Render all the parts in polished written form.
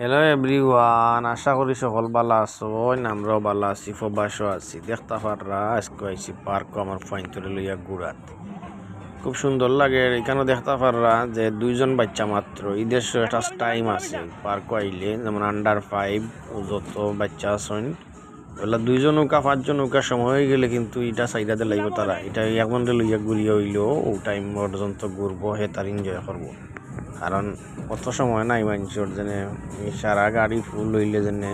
Hello everyone, আশা করি সকল ভালো আছো। আমরাও ভালো আছি, প্রবাসও আছি। দেখতে পাররা আজকে আইছি পার্ক আমার ফাইনতরে লইয়া ঘুরাত। খুব সুন্দর লাগে। এখানে দেখতে পাররা যে দুইজন বাচ্চা মাত্র। ঈদের একটা টাইম আছে পার্ক আইলে, যেমন আন্ডার 5 যত বাচ্চা আছেন ওগুলা দুইজন নৌকা 5জন নৌকা সময় হয়ে গেলে কিন্তু এটা সাইডাতে লাগবে। তারা এটা এখন লইয়া ঘুরিয়ে হইলেও ও টাইম পর্যন্ত ঘুরবো, হে তার এনজয় করবো। কারণ কত সময় নাই মানুষের যেনে সারা গাড়ি ফুল হইলে যেনে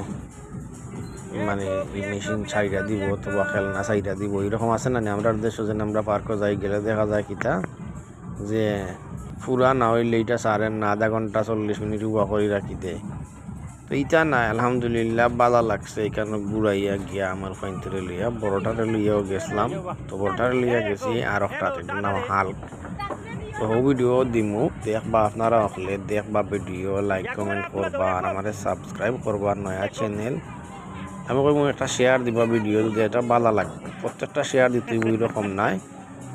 মানে মেশিন সাইডা দিব অথবা খেলনা সাইডা দিব এরকম আছে না। আমরা দেশে যেন আমরা পার্কে যাই গেলে দেখা যায় কিতা যে পুরা না হইলে এটা সারেন না, আধা ঘন্টা 40 মিনিট উবা করে রাখি দেয়। তো ইটা না, আলহামদুলিল্লাহ ভালো লাগছে। এখানে ঘুরাইয়া গিয়া আমার ফাইনতরে লইয়া বড়টারে লইয়াও গেছিলাম। তো বড়টারে লইয়া গেছি আর একটা নাম হাল্ক। তো ভিডিও দিমু দেখবা, আপনারা হলে দেখবা ভিডিও লাইক কমেন্ট করবা আর আমারে সাবস্ক্রাইব করবা নয়া চ্যানেল। আমি কইমু একটা শেয়ার দিবা ভিডিও যদি এটা ভালো লাগবে। প্রত্যেকটা শেয়ার দিতে এরকম নাই,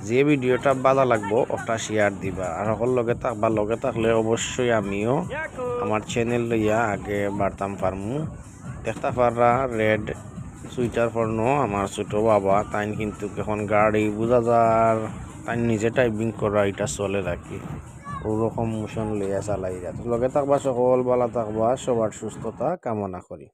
যে ভিডিওটা ভালো লাগবো ওটা শেয়ার দিবা। আর সকল লগে থাকবা, লগে থাকলে অবশ্যই আমিও আমার চ্যানেল লইয়া আগে বাড়তাম পারমু। দেখতে পাররা রেড সুইটার পর্ণ আমার ছোট বাবা, তাই কিন্তু এখন গাড়ি বোঝা যার তাই নিজে টাইপিং করা এটা চলে রাখি ওরকম মোশন লইয়া চালাই। লগে থাকবা, সকল ভালো থাকবা, সবার সুস্থতা কামনা করি।